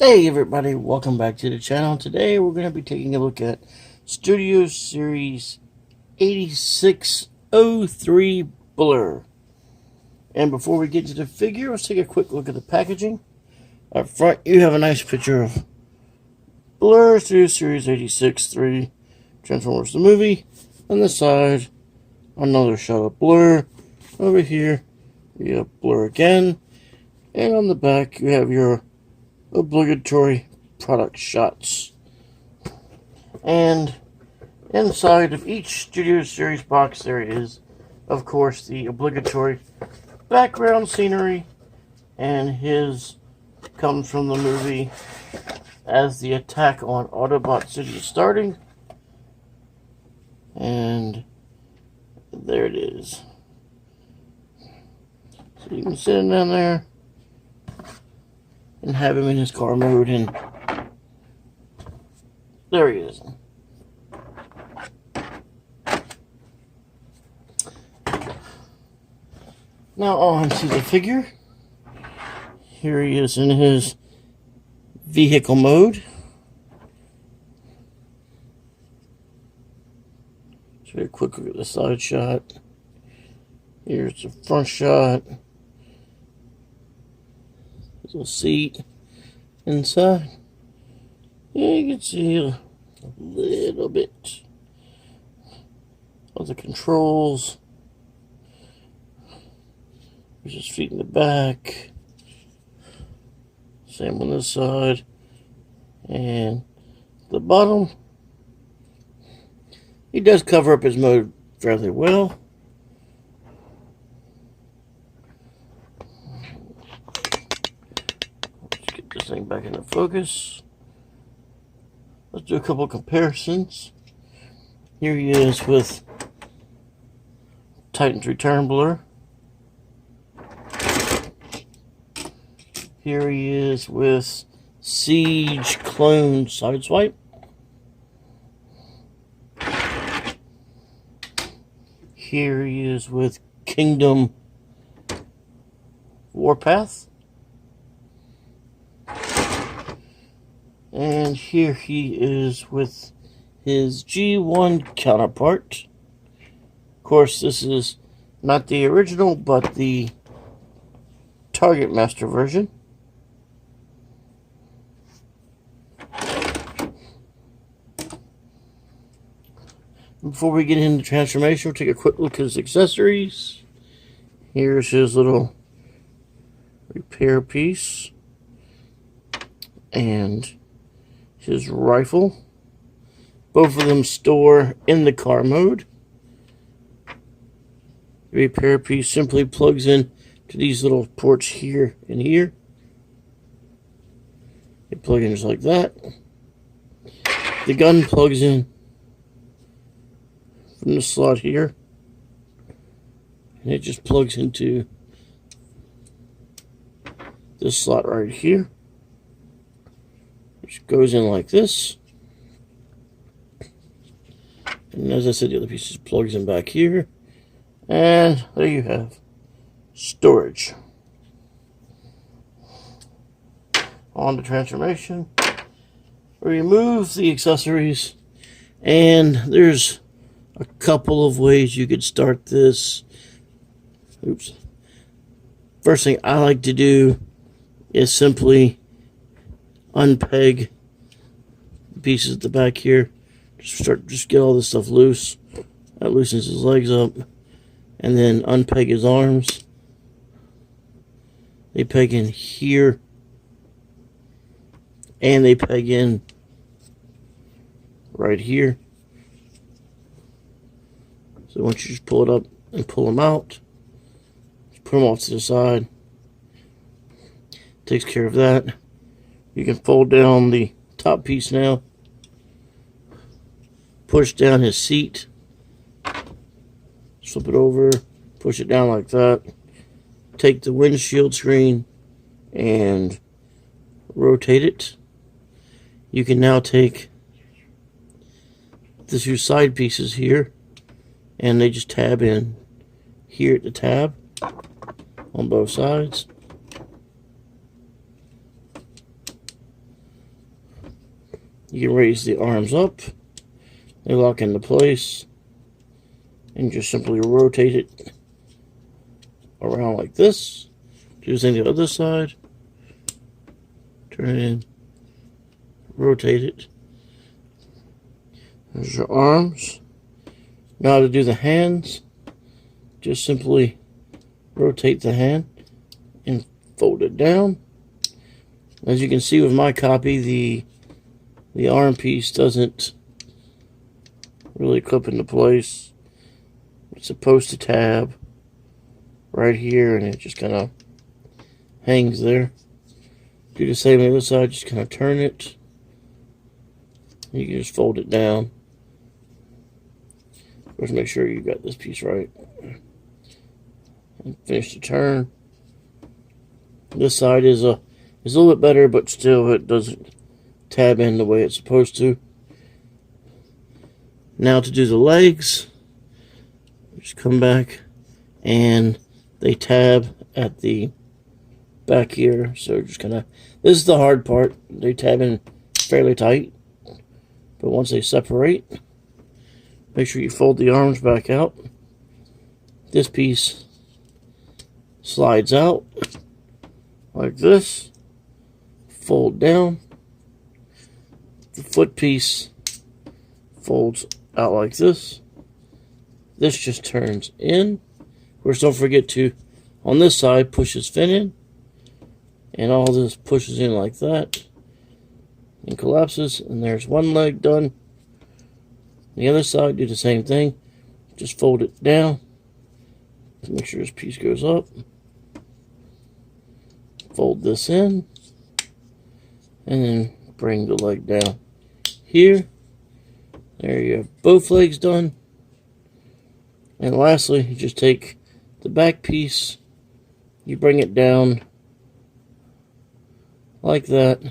Hey everybody, welcome back to the channel. Today we're going to be taking a look at Studio Series 8603 Blurr. And before we get to the figure, let's take a quick look at the packaging. Up front you have a nice picture of Blurr Studio Series 8603 Transformers the movie. On the side, another shot of Blurr. Over here you have Blurr again. And on the back you have your obligatory product shots. And inside of each Studio Series box there is, of course, the obligatory background scenery, and his comes from the movie as the attack on Autobot City is starting. And there it is. So you can sit him down there and have him in his car mode, and there he is. Now on to the figure. Here he is in his vehicle mode. Let's take a quick look at the side shot. Here's the front shot. Little seat inside. Yeah, you can see a little bit of the controls. There's his feet in the back. Same on this side. And the bottom, he does cover up his mode fairly well. This thing back into focus. Let's do a couple comparisons. Here he is with Titan's Return Blurr. Here he is with Siege Clone Sideswipe. Here he is with Kingdom Warpath. And here he is with his G1 counterpart. Of course, this is not the original, but the Target Master version. Before we get into transformation, we'll take a quick look at his accessories. Here's his little repair piece. And his rifle. Both of them store in the car mode. The repair piece simply plugs in to these little ports here and here. They plug in just like that. The gun plugs in from the slot here, and it just plugs into this slot right here, which goes in like this. And as I said, the other piece just plugs in back here. And there you have storage. On to transformation. Remove the accessories. And there's a couple of ways you could start this. Oops. First thing I like to do is simply unpeg the pieces at the back here. Just get all this stuff loose. That loosens his legs up. And then unpeg his arms. They peg in here. And they peg in right here. So once you just pull it up and pull them out, just put them off to the side. Takes care of that. You can fold down the top piece now. Push down his seat. Flip it over. Push it down like that. Take the windshield screen and rotate it. You can now take the two side pieces here, and they just tab in here at the tab on both sides. You can raise the arms up. They lock into place. And just simply rotate it around like this. Do the same to the other side. Turn it in. Rotate it. There's your arms. Now to do the hands, just simply rotate the hand and fold it down. As you can see with my copy, the arm piece doesn't really clip into place. It's supposed to tab right here, and it just kind of hangs there. Do the same on the other side, just kind of turn it. You can just fold it down. Just make sure you got this piece right. And finish the turn. This side is a little bit better, but still it doesn't tab in the way it's supposed to. Now to do the legs, just come back and they tab at the back here. So just kind of, this is the hard part. They tab in fairly tight, but once they separate, make sure you fold the arms back out. This piece slides out like this. Fold down. The foot piece folds out like this. This just turns in. Of course, don't forget to, on this side, push his fin in. And all this pushes in like that. And collapses. And there's one leg done. The other side, do the same thing. Just fold it down. Make sure this piece goes up. Fold this in. And then bring the leg down here. There you have both legs done. And lastly, you just take the back piece, you bring it down like that,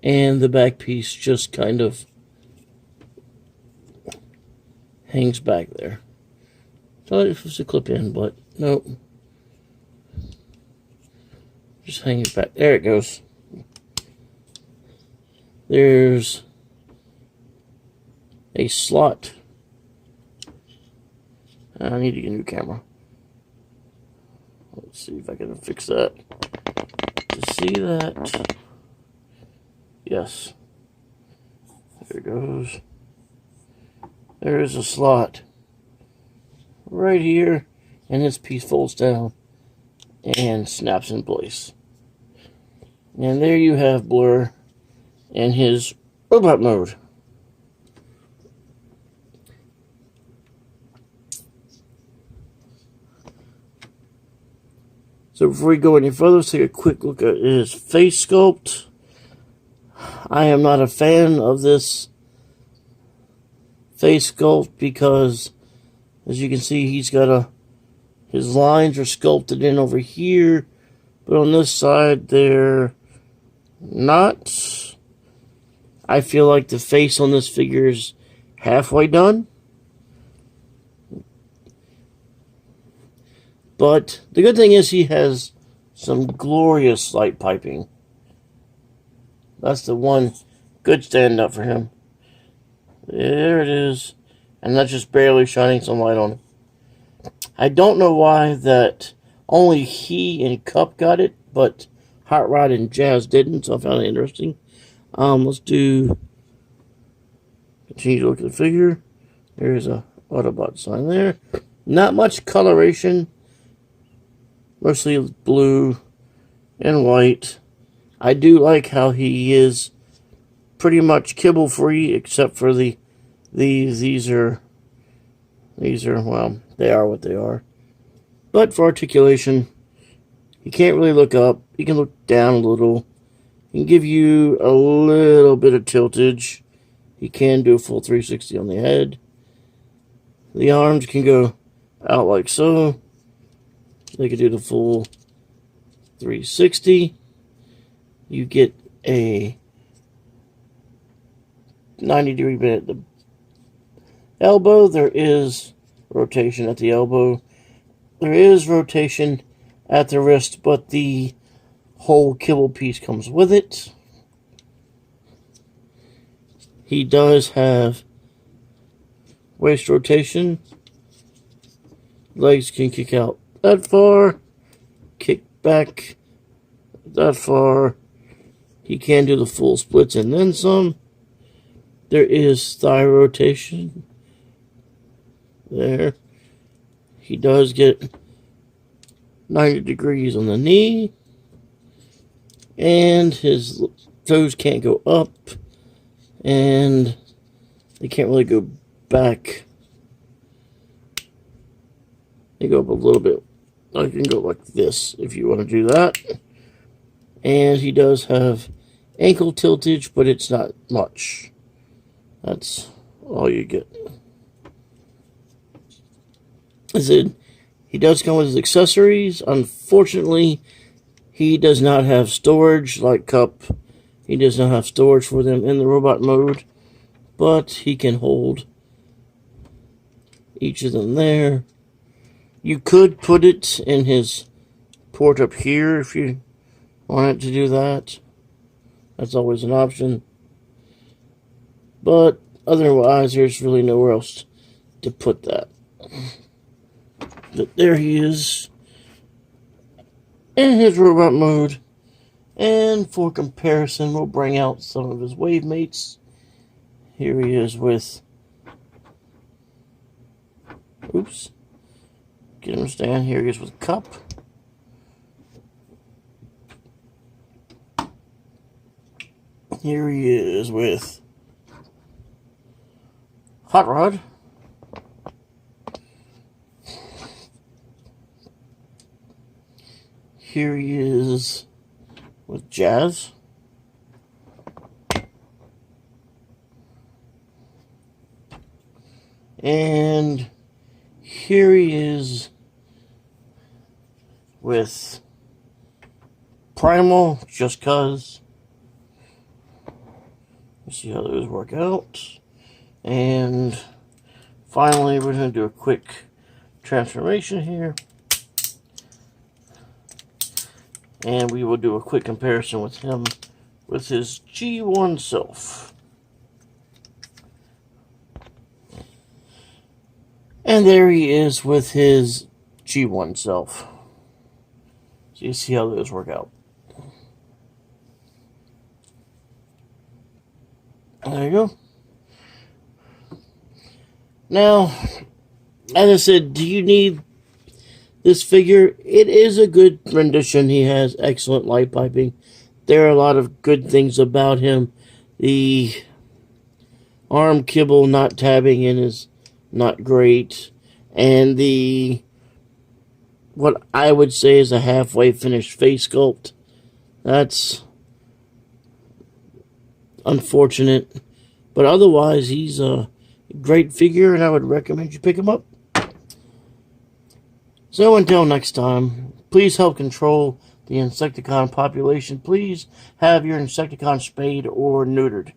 and the back piece just kind of hangs back there. So it's supposed to clip in, but nope. Just hang it back. There it goes. There's a slot. I need to get a new camera. Let's see if I can fix that. To see that. Yes. There it goes. There is a slot right here, and this piece folds down and snaps in place. And there you have Blurr in his robot mode. So before we go any further, let's take a quick look at his face sculpt. I am not a fan of this face sculpt because, as you can see, he's got his lines are sculpted in over here, but on this side they're not. I feel like the face on this figure is halfway done. But the good thing is he has some glorious light piping. That's the one good standout for him. There it is. And that's just barely shining some light on it. I don't know why that only he and Cup got it, but Hot Rod and Jazz didn't, so I found it interesting. Let's continue to look at the figure. There's a Autobot sign there. Not much coloration. Mostly blue and white. I do like how he is pretty much kibble free, except for these are well, they are what they are. But for articulation, he can't really look up. He can look down a little. He can give you a little bit of tiltage. He can do a full 360 on the head. The arms can go out like so. They could do the full 360. You get a 90-degree bend at the elbow. There is rotation at the elbow. There is rotation at the wrist, but the whole kibble piece comes with it. He does have waist rotation. Legs can kick out that far, kick back that far. He can do the full splits and then some. There is thigh rotation there. He does get 90 degrees on the knee, and his toes can't go up, and they can't really go back. They go up a little bit. I can go like this if you want to do that. And he does have ankle tiltage, but it's not much. That's all you get. As in, he does come with his accessories. Unfortunately, he does not have storage like Cup. He does not have storage for them in the robot mode, but he can hold each of them there. You could put it in his port up here if you wanted to do that. That's always an option. But otherwise, there's really nowhere else to put that. But there he is in his robot mode. And for comparison, we'll bring out some of his wave mates. Here he is with... Oops. Get him to stand. Here he is with Cup. Here he is with Hot Rod. Here he is with Jazz. And here he is with Primal, just 'cause. Let's see how those work out. And finally, we're going to do a quick transformation here. And we will do a quick comparison with him with his G1 self. And there he is with his G1 self. So you see how those work out. There you go. Now, as I said, do you need this figure? It is a good rendition. He has excellent light piping. There are a lot of good things about him. The arm kibble not tabbing in is not great. And the, what I would say is a halfway finished face sculpt, that's unfortunate. But otherwise, he's a great figure, and I would recommend you pick him up. So until next time, please help control the Insecticon population. Please have your Insecticon spayed or neutered.